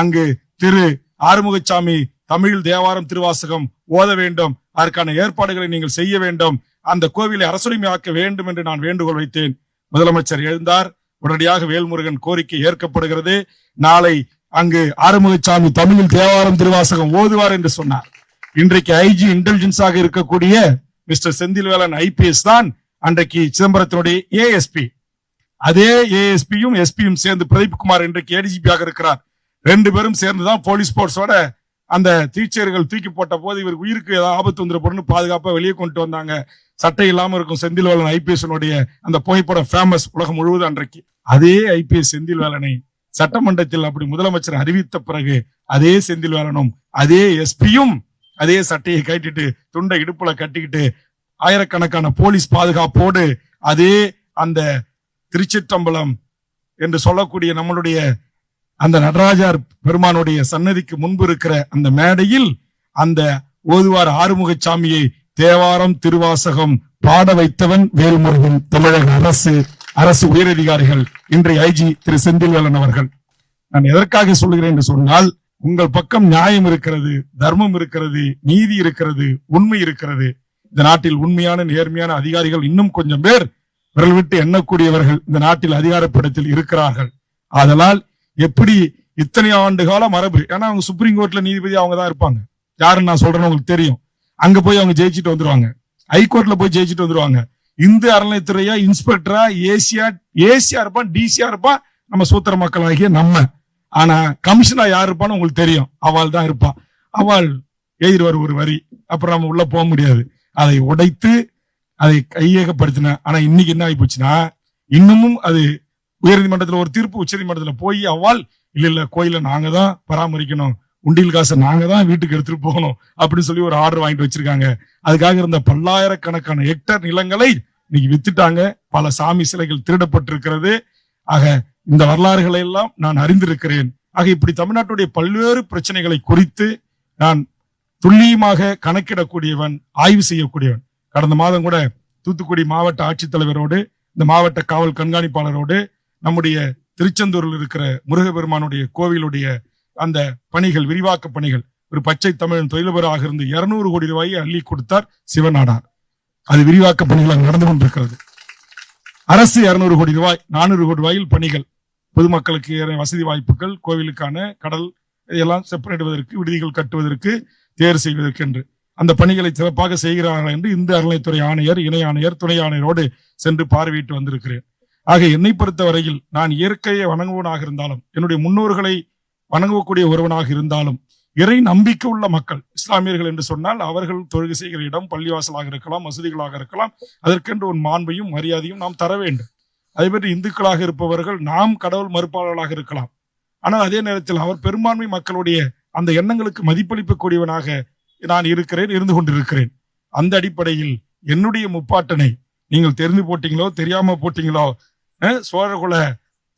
அங்கு திரு ஆறுமுகசாமி தமிழில் தேவாரம் திருவாசகம் ஓத வேண்டும், அதற்கான ஏற்பாடுகளை நீங்கள் செய்ய வேண்டும், அந்த கோவிலை அரசுரிமையாக்க வேண்டும் என்று நான் வேண்டுகோள் வைத்தேன். முதலமைச்சர் எழுந்தார். உடனடியாக வேல்முருகன் கோரிக்கை ஏற்கப்படுகிறது. நாளை அங்கு ஆறுமுகசாமி தமிழில் தேவாரம் திருவாசகம் ஓதுவார் என்று சொன்னார். இன்றைக்கு ஐஜி இன்டெலிஜென்ஸாக இருக்கக்கூடிய மிஸ்டர் செந்தில்வேலன் ஐபிஎஸ் தான் அன்றைக்கு சிதம்பரத்தினுடைய ஏஎஸ்பி. அதே ஏஎஸ்பியும் எஸ்பியும் சேர்ந்து பிரதீப் குமார் இன்றைக்கு ஏடிஜிபியாக இருக்கிறார். 2 பேரும் சேர்ந்துதான் போலீஸ் போர்ஸோட அந்த டீச்சர்கள் தூக்கி போட்ட போது இவர் உயிருக்கு ஏதாவது ஆபத்து வந்துட போறன்னு பாதுகாப்பா வெளியே கொண்டு வந்தாங்க. சட்டை இல்லாம இருக்கும் செந்தில்வேலன் ஐபிஎஸ் அந்த புகைப்படம் ஃபேமஸ் உலகம் முழுவதும். அன்றைக்கு அதே ஐபிஎஸ் செந்தில்வேலனை சட்டமன்றத்தில் அப்படி முதலமைச்சர் அறிவித்த பிறகு அதே செந்தில்வேலனும் அதே எஸ்பியும் அதே சட்டையை கட்டிட்டு துண்டை இடுப்புல கட்டிக்கிட்டு ஆயிரக்கணக்கான போலீஸ் பாதுகாப்போடு அதே அந்த திருச்சிற்றம்பலம் என்று சொல்லக்கூடிய நம்மளுடைய அந்த நடராஜர் பெருமானுடைய சன்னதிக்கு முன்பு இருக்கிற அந்த மேடையில் அந்த ஓதுவார் ஆறுமுகசாமியை தேவாரம் திருவாசகம் பாட வைத்தவன் வேல்முருகன். தமிழக அரசு உயரதிகாரிகள், இன்றைய ஐஜி திரு செந்தில்வேலன் அவர்கள். நான் எதற்காக சொல்லுகிறேன் என்று சொன்னால், உங்கள் பக்கம் நியாயம் இருக்கிறது, தர்மம் இருக்கிறது, நீதி இருக்கிறது, உண்மை இருக்கிறது. இந்த நாட்டில் உண்மையான நேர்மையான அதிகாரிகள் இன்னும் கொஞ்சம் பேர் விரல் விட்டு எண்ணக்கூடியவர்கள் இந்த நாட்டில் அதிகாரப்படத்தில் இருக்கிறார்கள். ஆதலால் எப்படி இத்தனை ஆண்டு கால மரபு, ஏன்னா அவங்க சுப்ரீம் கோர்ட்ல நீதிபதி அவங்க தான் இருப்பாங்க. யாருன்னு நான் சொல்றேன்னு உங்களுக்கு தெரியும். அங்க போய் அவங்க ஜெயிச்சுட்டு வந்துருவாங்க. ஹைகோர்ட்ல போய் ஜெயிச்சுட்டு வந்துருவாங்க. இந்து அறநிலைத்துறையா, இன்ஸ்பெக்டரா, ஏசியா இருப்பான், டிசியா இருப்பான் நம்ம சூத்திர மக்கள் ஆகிய நம்ம. ஆனா கமிஷனா யார் இருப்பான்னு உங்களுக்கு தெரியும். அவள் தான் இருப்பான். அவள் எழுதிடுவார் ஒரு வரி, அப்புறம் நம்ம உள்ள போக முடியாது. அதை உடைத்து அதை கையகப்படுத்தின. ஆனா இன்னைக்கு என்ன ஆகி போச்சுன்னா, இன்னமும் அது உயர்நீதிமன்றத்துல ஒரு தீர்ப்பு, உச்ச நீதிமன்றத்துல போய் அவ்வாள் இல்ல கோயில நாங்க தான் பராமரிக்கணும், உண்டியல் காசை நாங்க தான் வீட்டுக்கு எடுத்துட்டு போகணும் அப்படின்னு சொல்லி ஒரு ஆர்டர் வாங்கிட்டு வச்சிருக்காங்க. அதுக்காக இருந்த பல்லாயிரக்கணக்கான ஹெக்டர் நிலங்களை இன்னைக்கு வித்துட்டாங்க. பல சாமி சிலைகள் திருடப்பட்டிருக்கிறது. ஆக இந்த வரலாறுகளை எல்லாம் நான் அறிந்திருக்கிறேன். ஆக இப்படி தமிழ்நாட்டுடைய பல்வேறு பிரச்சனைகளை குறித்து நான் துல்லியமாக கணக்கிடக்கூடியவன், ஆய்வு செய்யக்கூடியவன். கடந்த மாதம் கூட தூத்துக்குடி மாவட்ட ஆட்சித்தலைவரோடு, இந்த மாவட்ட காவல் கண்காணிப்பாளரோடு, நம்முடைய திருச்செந்தூரில் இருக்கிற முருகப்பெருமானுடைய கோவிலுடைய அந்த பணிகள், விரிவாக்க பணிகள், ஒரு பச்சை தமிழன் தொழிலதிபராக இருந்து 200 கோடி ரூபாயை அள்ளி கொடுத்தார் சிவநாடார். அது விரிவாக்க பணிகள் நடந்து கொண்டிருக்கிறது. அரசு 200 கோடி ரூபாய், 400 கோடி ரூபாயில் பணிகள், பொதுமக்களுக்கு வசதி வாய்ப்புகள், கோவிலுக்கான கடல் இதெல்லாம் செப்பரேடுவதற்கு, விடுதிகள் கட்டுவதற்கு, தேர்வு செய்வதற்கு என்று அந்த பணிகளை சிறப்பாக செய்கிறார்கள் என்று இந்து அறநிலைத்துறை ஆணையர், இணை ஆணையர், துணை ஆணையரோடு சென்று பார்வையிட்டு வந்திருக்கிறேன். ஆக என்னை பொறுத்தவரையில் நான் இயற்கையை வணங்குவனாக இருந்தாலும், என்னுடைய முன்னோர்களை வணங்கக்கூடிய ஒருவனாக இருந்தாலும், இறை நம்பிக்கை உள்ள மக்கள், இஸ்லாமியர்கள் என்று சொன்னால் அவர்கள் தொழுகை செய்கிற இடம் பள்ளிவாசலாக இருக்கலாம், மசூதிகளாக இருக்கலாம், அதற்கென்று ஒரு மாண்பையும் மரியாதையும் நாம் தர வேண்டும். அதே மாதிரி இந்துக்களாக இருப்பவர்கள் நாம் கடவுள் மறுப்பாளர்களாக இருக்கலாம். ஆனால் அதே நேரத்தில் அவர் பெரும்பான்மை மக்களுடைய அந்த எண்ணங்களுக்கு மதிப்பளிக்கக்கூடியவனாக நான் இருக்கிறேன், இருந்து கொண்டிருக்கிறேன். அந்த அடிப்படையில் என்னுடைய முப்பாட்டனை நீங்கள் தெரிந்து போட்டீங்களோ தெரியாம போட்டீங்களோ, சோழகுல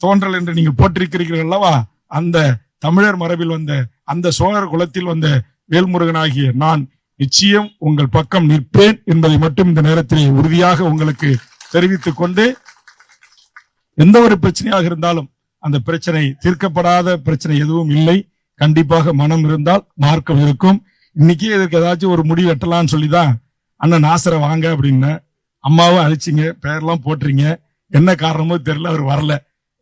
தோன்றல் என்று நீங்கள் போட்டிருக்கிறீர்கள் அல்லவா, அந்த தமிழர் மரபில் வந்த அந்த சோழர் குலத்தில் வந்த வேல்முருகனாகிய நான் நிச்சயம் உங்கள் பக்கம் நிற்பேன் என்பதை மட்டும் இந்த நேரத்திலே உறுதியாக உங்களுக்கு தெரிவித்துக் கொண்டு, எந்த ஒரு பிரச்சனையாக இருந்தாலும் அந்த பிரச்சனை தீர்க்கப்படாத பிரச்சனை எதுவும் இல்லை. கண்டிப்பாக மனம் இருந்தால் மார்க்கம் இருக்கும். இன்னைக்கே இதற்கு ஏதாச்சும் ஒரு முடிவு வெட்டலாம்னு சொல்லிதான் அண்ணன் நாசரை வாங்க அப்படின்னு அம்மாவை அழைச்சிங்க, பெயர்லாம் போட்டுறீங்க. என்ன காரணமோ தெரியல, அவர் வரல.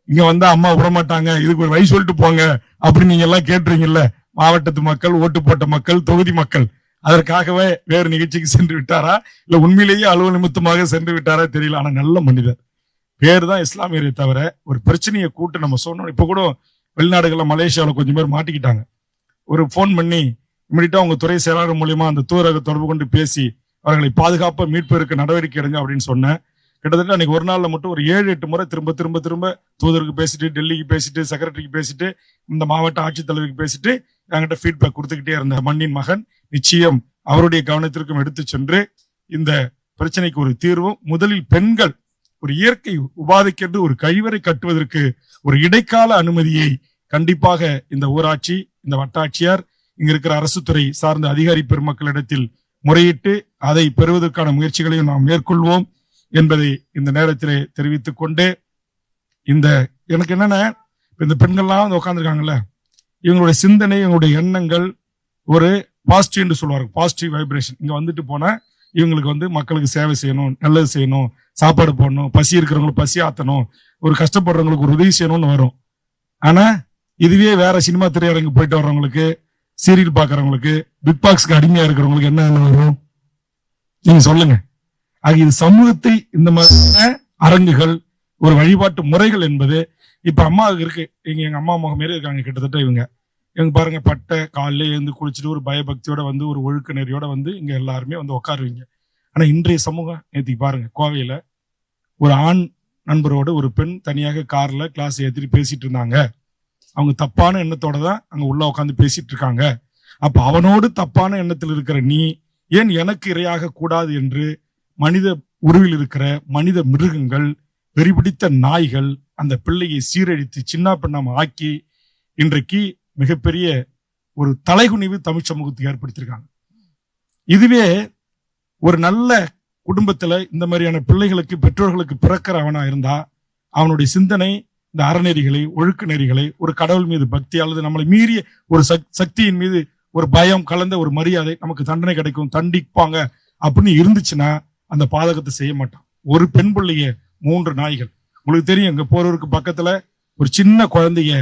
இங்க வந்தா அம்மா விட மாட்டாங்க, இதுக்கு ஒரு வழி சொல்லிட்டு போங்க அப்படின்னு நீங்க எல்லாம் கேட்டுறீங்கல்ல. மாவட்டத்து மக்கள், ஓட்டு போட்ட மக்கள், தொகுதி மக்கள், அதற்காகவே வேறு நிகழ்ச்சிக்கு சென்று விட்டாரா இல்ல உண்மையிலேயே அலுவல் நிமித்தமாக சென்று விட்டாரா தெரியல. ஆனா நல்ல மனிதர், பேரு தான் இஸ்லாமியரை தவிர ஒரு பிரச்சனையை கூட்டு நம்ம சொன்னோம். இப்ப கூட வெளிநாடுகள்ல மலேசியாவில் கொஞ்சம் பேர் மாட்டிக்கிட்டாங்க. ஒரு போன் பண்ணி இமிடியா உங்க துறை செயலாளர் மூலியமா அந்த தூதரக தொடர்பு கொண்டு பேசி அவர்களை பாதுகாப்பா மீட்பதற்கு நடவடிக்கை எடுங்க அப்படின்னு சொன்னேன். கிட்டத்தட்ட அன்னைக்கு ஒரு நாள்ல மட்டும் ஒரு 7-8 முறை திரும்ப திரும்ப திரும்ப தூதருக்கு பேசிட்டு, டெல்லிக்கு பேசிட்டு, செக்ரட்டரிக்கு பேசிட்டு, இந்த மாவட்ட ஆட்சித்தலைவருக்கு பேசிட்டு என்கிட்ட ஃபீட்பேக் கொடுத்துக்கிட்டே இருந்த மண்ணின் மகன் நிச்சயம் அவருடைய கவனத்திற்கும் எடுத்து சென்று இந்த பிரச்சனைக்கு ஒரு தீர்வும், முதலில் பெண்கள் ஒரு இயற்கை உபாதைக்கென்று ஒரு கழிவறை கட்டுவதற்கு ஒரு இடைக்கால அனுமதியை கண்டிப்பாக இந்த ஊராட்சி, இந்த வட்டாட்சியார், இங்க இருக்கிற அரசு துறை சார்ந்த அதிகாரி பெருமக்களிடத்தில் முறையிட்டு அதை பெறுவதற்கான முயற்சிகளையும் நாம் மேற்கொள்வோம் என்பதை இந்த நேரத்திலே தெரிவித்துக் கொண்டு, இந்த எனக்கு என்னன்னா இந்த பெண்கள்லாம் வந்து உட்காந்துருக்காங்கல்ல, இவங்களுடைய சிந்தனை, இவங்களுடைய எண்ணங்கள் ஒரு பாசிட்டிவ் என்று சொல்லுவாங்க, பாசிட்டிவ் வைப்ரேஷன். இங்க வந்துட்டு போனா இவங்களுக்கு வந்து மக்களுக்கு சேவை செய்யணும், நல்லது செய்யணும், சாப்பாடு போடணும், பசி இருக்கிறவங்களுக்கு பசி ஆத்தணும், ஒரு கஷ்டப்படுறவங்களுக்கு ஒரு உதவி செய்யணும்னு வரும். ஆனா இதுவே வேற சினிமா திரையரங்கு போயிட்டு வர்றவங்களுக்கு, சீரியல் பாக்குறவங்களுக்கு, பிக் பாக்ஸ்க்கு அடிமையா இருக்கிறவங்களுக்கு என்ன வரும் நீங்க சொல்லுங்க. ஆக இது சமூகத்தை இந்த மாதிரியான அரங்குகள், ஒரு வழிபாட்டு முறைகள் என்பது இப்ப அம்மாவுக்கு இருக்கு. எங்க அம்மா முகம் மாரி இருக்காங்க கிட்டத்தட்ட இவங்க பாருங்க, பட்டை காலையில எழுந்து குளிச்சுட்டு ஒரு பயபக்தியோட வந்து ஒரு ஒழுக்க நெறியோட வந்து இங்க எல்லாருமே வந்து உட்காருவீங்க. ஆனா இன்றைய சமூகம் நேற்றுக்கு பாருங்க, கோவையில ஒரு ஆண் நண்பரோட ஒரு பெண் தனியாக கார்ல கிளாஸ் ஏற்றிட்டு பேசிட்டு இருந்தாங்க. அவங்க தப்பான எண்ணத்தோட தான் அங்க உள்ள உட்காந்து பேசிட்டு இருக்காங்க. அப்ப அவனோடு தப்பான எண்ணத்தில் இருக்கிற நீ ஏன் எனக்கு இரையாக கூடாது என்று மனித உருவில் இருக்கிற மனித மிருகங்கள், வெறிபிடித்த நாய்கள் அந்த பிள்ளையை சீரழித்து சின்ன பின்னமா ஆக்கி இன்றைக்கு மிகப்பெரிய ஒரு தலைகுனிவு தமிழ் சமூகத்துக்கு ஏற்படுத்தியிருக்காங்க. இதுவே ஒரு நல்ல குடும்பத்துல இந்த மாதிரியான பிள்ளைகளுக்கு, பெற்றோர்களுக்கு பிறக்கிறவனா இருந்தா அவனுடைய சிந்தனை இந்த அறநெறிகளை, ஒழுக்க நெறிகளை, ஒரு கடவுள் மீது பக்தி அல்லது நம்மளை மீறிய ஒரு சக்தியின் மீது ஒரு பயம் கலந்த ஒரு மரியாதை, நமக்கு தண்டனை கிடைக்கும், தண்டிப்பாங்க அப்படின்னு இருந்துச்சுன்னா அந்த பாதகத்தை செய்ய மாட்டான். ஒரு பெண் பிள்ளைய 3 நாய்கள், உங்களுக்கு தெரியும், இங்க போறவருக்கு பக்கத்துல ஒரு சின்ன குழந்தைய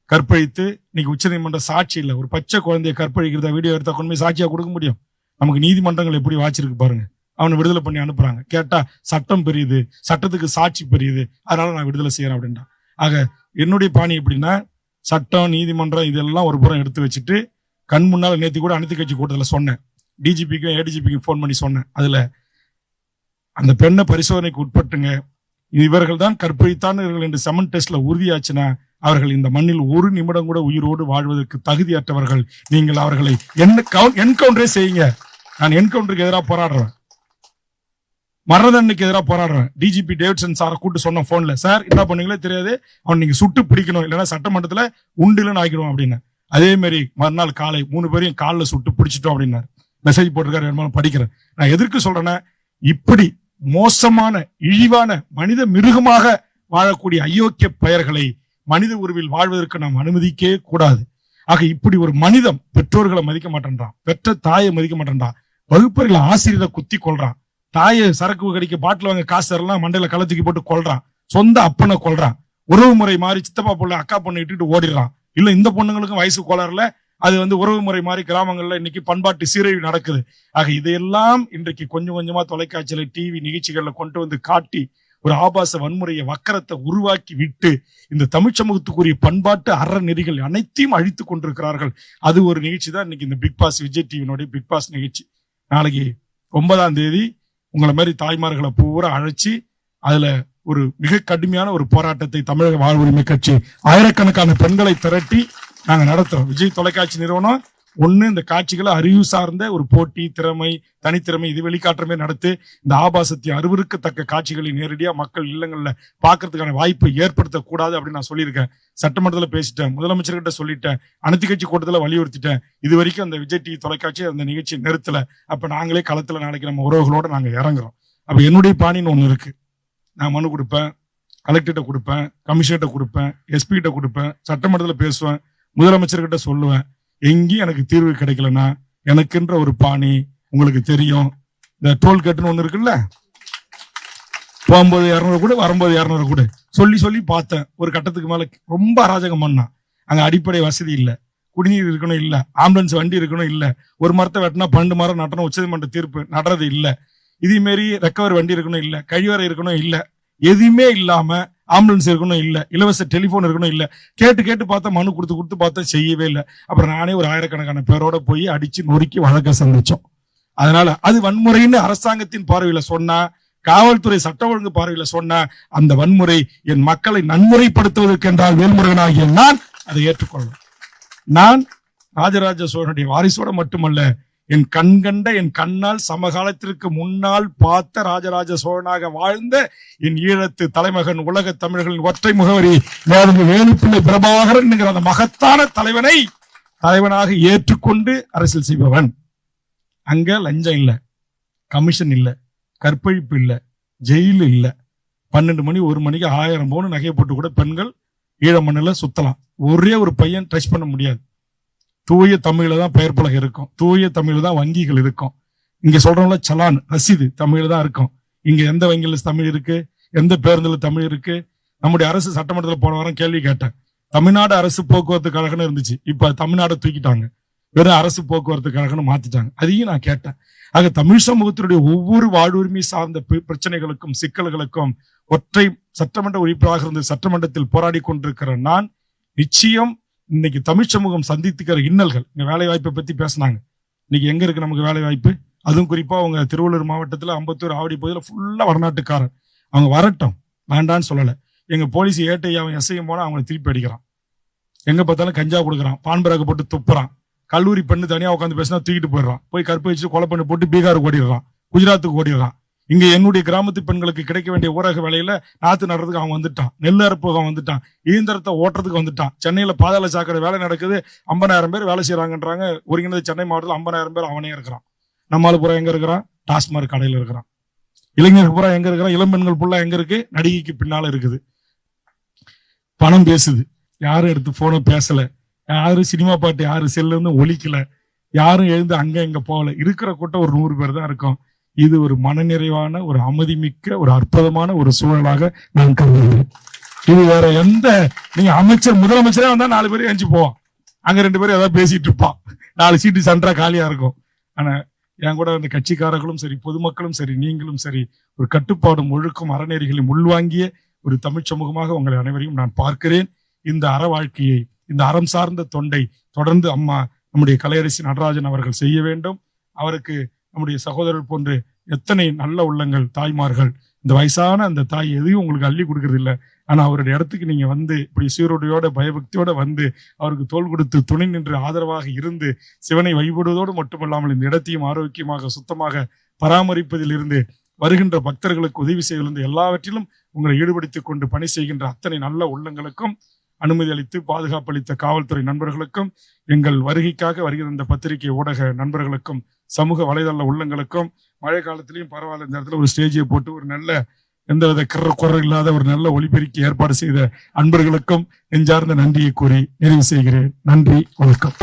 கற்பழித்து, இன்னைக்கு உச்ச நீதிமன்ற சாட்சி இல்ல, ஒரு பச்சை குழந்தைய கற்பழிக்கிறத வீடியோ எடுத்தா கொண்டு போய் சாட்சியா கொடுக்க முடியும்? நமக்கு நீதிமன்றங்கள் எப்படி வாச்சிருக்கு பாருங்க. அவனை விடுதலை பண்ணி அனுப்புறாங்க. கேட்டா சட்டம் பெரியுது, சட்டத்துக்கு சாட்சி பெரியுது, அதனால நான் விடுதலை செய்யறேன் அப்படின்டா. ஆக என்னுடைய பாணி எப்படின்னா, சட்டம், நீதிமன்றம் இதெல்லாம் ஒரு புறம் எடுத்து வச்சுட்டு, கண் முன்னால நேற்று கூட அனைத்து கட்சி கூட்டத்தில் சொன்னேன், டிஜிபிக்கும் ஏடிஜிபிக்கும் போன் பண்ணி சொன்னேன். அதுல அந்த பெண்ணை பரிசோதனைக்கு உட்பட்டுங்க, இவர்கள் தான் கற்பழித்தார்கள் என்று செமன் டெஸ்ட்ல உறுதியாச்சுன்னா அவர்கள் இந்த மண்ணில் ஒரு நிமிடம் கூட உயிரோடு வாழ்வதற்கு தகுதியற்றவர்கள். நீங்கள் அவர்களை என்கவுண்டரே செய்யுங்க. நான் என்கவுண்டருக்கு எதிராக போராடுறேன், மரண தண்டனைக்கு எதிராக போராடுறேன். டிஜிபி டேவிட்சன் சாரை கூட்டு சொன்ன போன்ல, சார் என்ன பண்ணீங்களே தெரியாது, அவன் நீங்க சுட்டு பிடிக்கணும், இல்லைன்னா சட்டமன்றத்துல உண்டுலன்னு ஆக்கிடுவோம் அப்படின்னு. அதே மாதிரி மறுநாள் காலை 3 பேரையும் காலில் சுட்டு பிடிச்சிட்டோம் அப்படின்னாரு. மெசேஜ் போட்டிருக்காரு, படிக்கிறேன். நான் எதற்கு சொல்றேன்னா, இப்படி மோசமான, இழிவான, மனித மிருகமாக வாழக்கூடிய அயோக்கிய பெயர்களை மனித உருவில் வாழ்வதற்கு நாம் அனுமதிக்கவே கூடாது. ஆக இப்படி ஒரு மனிதம் பெற்றோர்களை மதிக்க மாட்டேன்றான், பெற்ற தாயை மதிக்க மாட்டேன்றான், வகுப்பறையில ஆசிரியரை குத்தி கொள்றான், தாயை சரக்கு கடிக்க பாட்டில் வாங்க காசு தரலாம் மண்டையில கள்ள தூக்கி போட்டு கொள்றான், சொந்த அப்பனை கொள்றான், உறவு முறை மாறி சித்தப்பா பொண்ணு அக்கா பொண்ணு இட்டுட்டு ஓடிடுறான். இல்ல இந்த பொண்ணுங்களுக்கும் வயசு கோளாறுல அது வந்து உறவு முறை மாறி கிராமங்கள்ல இன்னைக்கு பண்பாட்டு சீரழிவு நடக்குது. ஆக இதையெல்லாம் இன்றைக்கு கொஞ்சம் கொஞ்சமா தொலைக்காட்சியில, டிவி நிகழ்ச்சிகள்ல கொண்டு வந்து காட்டி ஒரு ஆபாச வன்முறையை, வக்கரத்தை உருவாக்கி விட்டு இந்த தமிழ் சமூகத்துக்குரிய பண்பாட்டு அறநெறிகள் அனைத்தையும் அழித்து கொண்டிருக்கிறார்கள். அது ஒரு நிகழ்ச்சி தான் இன்னைக்கு இந்த பிக் பாஸ், விஜய் டிவியினுடைய பிக் பாஸ் நிகழ்ச்சி. நாளைக்கு 9ஆம் தேதி உங்களை மாதிரி தாய்மார்களை பூரா அழைச்சி அதுல ஒரு மிக கடுமையான ஒரு போராட்டத்தை தமிழக வாழ்வுரிமை கட்சி ஆயிரக்கணக்கான பெண்களை திரட்டி நாங்க நடத்துறோம். விஜய் தொலைக்காட்சி நிறுவனம் இந்த காட்சிகளை அறிவு சார்ந்த ஒரு போட்டி, திறமை, தனித்திறமை இது வெளிக்காட்டுறமே நடத்து இந்த ஆபாசத்தை, அருவருக்கத்தக்க காட்சிகளை நேரடியா மக்கள் இல்லங்கள்ல பாக்குறதுக்கான வாய்ப்பை ஏற்படுத்தக்கூடாது அப்படின்னு நான் சொல்லியிருக்கேன். சட்டமன்றத்தில் பேசிட்டேன், முதலமைச்சர்கிட்ட சொல்லிட்டேன், அனைத்து கட்சி கூட்டத்தில் வலியுறுத்திட்டேன். இது வரைக்கும் அந்த விஜய் டிவி தொலைக்காட்சி அந்த நிகழ்ச்சி நிறுத்தல. அப்ப நாங்களே களத்துல நாளைக்கு நம்ம உறவுகளோட நாங்க இறங்குறோம். அப்ப என்னுடைய பாணின்னு ஒண்ணு இருக்கு. நான் மனு கொடுப்பேன், கலெக்டர்கிட்ட கொடுப்பேன், கமிஷனர்கிட்ட கொடுப்பேன், எஸ்பி கிட்ட கொடுப்பேன், சட்டமன்றத்தில் பேசுவேன், முதலமைச்சர்கிட்ட சொல்லுவேன். எங்கேயும் எனக்கு தீர்வு கிடைக்கலன்னா எனக்குன்ற ஒரு பாணி உங்களுக்கு தெரியும். இந்த டோல்கேட்னு ஒண்ணு இருக்குல்ல, போகும்போது 200 கூட வரும்போது 200 கூட சொல்லி சொல்லி பார்த்தேன். ஒரு கட்டத்துக்கு மேல ரொம்ப அராஜகம் பண்ணான். அங்க அடிப்படை வசதி இல்ல, குடிநீர் இருக்கணும் இல்ல, ஆம்புலன்ஸ் வண்டி இருக்கணும் இல்ல, ஒரு மரத்தை வெட்டினா 12 மரம் நடணும், உச்சநீதிமன்ற தீர்ப்பு நடுறது இல்ல, இதே மாரி ரெக்கவர் வண்டி இருக்கணும் இல்ல, கழிவறை இருக்கணும் இல்ல, எதுவுமே இல்லாம ஆம்புலன்ஸ் இருக்கணும் இல்ல, இலவச டெலிபோன் இருக்கணும் இல்ல. கேட்டு கேட்டு பார்த்தா, மனு கொடுத்து பார்த்தா செய்யவே இல்லை. அப்புறம் நானே ஒரு ஆயிரக்கணக்கான பேரோட போய் அடிச்சு நொறுக்கி வழக்க சந்திச்சோம். அதனால அது வன்முறைன்னு அரசாங்கத்தின் பார்வையில சொன்னா, காவல்துறை சட்ட ஒழுங்கு பார்வையில சொன்னா, அந்த வன்முறை என் மக்களை நன்முறைப்படுத்துவதற்கு என்றால் வேல்முருகனாகிய நான் அதை ஏற்றுக்கொள்வேன். நான் ராஜராஜ சோழனுடைய வாரிசோட மட்டுமல்ல, என் கண்கண்ட என் கண்ணால் சமகாலத்திற்கு முன்னால் பார்த்த ராஜராஜ சோழனாக வாழ்ந்த என் ஈழத்து தலைமகன், உலக தமிழர்களின் ஒற்றை முகவரி வேலுப்பிள்ளை பிரபாகரன் என்கிற அந்த மகத்தான தலைவனாக ஏற்றுக்கொண்டு அரசியல் செய்பவன். அங்க லஞ்சம் இல்ல, கமிஷன் இல்ல, கற்பழிப்பு இல்ல, ஜெயிலு இல்ல. 12 மணி 1 மணிக்கு 1000 பவுன் நகையை போட்டு கூட பெண்கள் ஈழ மண்ணில் சுத்தலாம். ஒரே ஒரு பையன் டச் பண்ண முடியாது. தூய தமிழ்ல தான் பெயர் பலகை இருக்கும், தூய தமிழ்ல தான் வங்கிகள் இருக்கும். இங்க சொல்றவங்கள சலான் ரசீது தமிழ்ல தான் இருக்கும். இங்க எந்த வங்கியில தமிழ் இருக்கு, எந்த பேருந்துல தமிழ் இருக்கு? நம்முடைய அரசு சட்டமன்றத்தில் போன வாரம் கேள்வி கேட்டேன். தமிழ்நாடு அரசு போக்குவரத்து கழகம்னு இருந்துச்சு, இப்ப தமிழ்நாடு தூக்கிட்டாங்க, வெறும் அரசு போக்குவரத்து கழகம்னு மாத்திட்டாங்க. அதையும் நான் கேட்டேன். ஆக தமிழ் சமூகத்தினுடைய ஒவ்வொரு வாழ்வுரிமை சார்ந்த பிரச்சனைகளுக்கும் சிக்கல்களுக்கும் ஒற்றை சட்டமன்ற உறுப்பினராக இருந்து சட்டமன்றத்தில் போராடி கொண்டிருக்கிற நான் நிச்சயம் இன்னைக்கு தமிழ் சமூகம் சந்தித்துக்கிற இன்னல்கள், இங்க வேலை வாய்ப்பை பத்தி பேசினாங்க. இன்னைக்கு எங்க இருக்கு நமக்கு வேலை வாய்ப்பு? அதுவும் குறிப்பா உங்க திருவள்ளூர் மாவட்டத்துல அம்பத்தூர் ஆவடி பகுதியில் ஃபுல்லா வடநாட்டுக்காரன். அவங்க வரட்டும், வேண்டான்னு சொல்லல. எங்க போலீஸ் ஏட்டை அவன் எஸ்ஐயும் போனா அவங்களை திருப்பி அடிக்கிறான். எங்க பார்த்தாலும் கஞ்சா கொடுக்குறான், பான்பராக போட்டு துப்புறான். கல்லூரி பெண்ணு தனியா உட்காந்து பேசினா தூக்கிட்டு போயிடுறான். போய் கற்பை வச்சு கொலை பண்ணி போட்டு பீகாருக்கு ஓடிடுறான், குஜராத்துக்கு ஓடிடுறான். இங்க என்னுடைய கிராமத்து பெண்களுக்கு கிடைக்க வேண்டிய ஊரக வேலையில நாத்து நடுறதுக்கு அவன் வந்துட்டான், நெல் அறுப்புக்கு அவன் வந்துட்டான், இயந்திரத்தை ஓட்டுறதுக்கு வந்துட்டான். சென்னையில பாதாள சாக்கடை வேலை நடக்குது, 50,000 பேர் வேலை செய்யறாங்கன்றாங்க. ஒருங்கிணைந்த சென்னை மாவட்டத்தில் 50,000 பேர் அவனே இருக்கிறான். நம்மால பூரா எங்க இருக்கிறான்? டாஸ்மாக் கடையில இருக்கிறான். இளைஞர்கள் பூரா எங்க இருக்கிறான்? இளம்பெண்கள் புள்ளா எங்க இருக்கு? நடிகைக்கு பின்னால இருக்குது. பணம் பேசுது, யாரும் எடுத்து போன பேசல, யாரும் சினிமா பாட்டு யாரும் செல்ல இருந்து ஒலிக்கல, யாரும் எழுந்து அங்க இங்க போகல. இருக்கிற கூட்டம் ஒரு 100 பேர் தான் இருக்கும். இது ஒரு மனநிறைவான, ஒரு அமைதி மிக்க, ஒரு அற்புதமான ஒரு சூழலாக நான் கருதுகிறேன். இது வேற எந்த, நீங்க அமைச்சர் முதலமைச்சரே வந்தா 4 பேர் எஞ்சி போவான், அங்க 2 பேரும் ஏதாவது பேசிட்டு இருப்பான், 4 சீட்டு சென்றா காலியா இருக்கும். ஆனா என் கூட அந்த கட்சிக்காரர்களும் சரி, பொதுமக்களும் சரி, நீங்களும் சரி, ஒரு கட்டுப்பாடும் ஒழுக்கம் அறநெறிகளையும் உள்வாங்கிய ஒரு தமிழ் சமூகமாக உங்களை அனைவரையும் நான் பார்க்கிறேன். இந்த அற வாழ்க்கையை, இந்த அறம் சார்ந்த தொண்டை தொடர்ந்து அம்மா நம்முடைய கலையரசி நடராஜன் அவர்கள் செய்ய வேண்டும். அவருக்கு நம்முடைய சகோதரர் போன்று எத்தனை நல்ல உள்ளங்கள், தாய்மார்கள், இந்த வயசான அந்த தாய் எதையும் உங்களுக்கு அள்ளி கொடுக்கறது இல்லை. ஆனா அவருடைய இடத்துக்கு நீங்க வந்து இப்படி சீரோடையோட பயபக்தியோட வந்து அவருக்கு தோள் கொடுத்து துணை நின்று ஆதரவாக இருந்து சிவனை வழிபடுவதோடு மட்டுமல்லாமல் இந்த இடத்தையும் ஆரோக்கியமாக சுத்தமாக பராமரிப்பதில் இருந்து வருகின்ற பக்தர்களுக்கு உதவி செய்வதிலிருந்து எல்லாவற்றிலும் உங்களை ஈடுபடுத்திக் கொண்டு பணி செய்கின்ற அத்தனை நல்ல உள்ளங்களுக்கும், அனுமதி அளித்து பாதுகாப்பு அளித்த காவல்துறை நண்பர்களுக்கும், எங்கள் வருகைக்காக வருகிற இந்த பத்திரிகை ஊடக நண்பர்களுக்கும், சமூக வலைதள உள்ளங்களுக்கும், மழை காலத்திலையும் பரவாயில்ல இந்த இடத்துல ஒரு ஸ்டேஜியை போட்டு ஒரு நல்ல எந்தவித குறை இல்லாத ஒரு நல்ல ஒலிபெருக்கி ஏற்பாடு செய்த அன்பர்களுக்கும் நெஞ்சார்ந்த நன்றியை கூறி நிறைவு செய்கிறேன். நன்றி, வணக்கம்.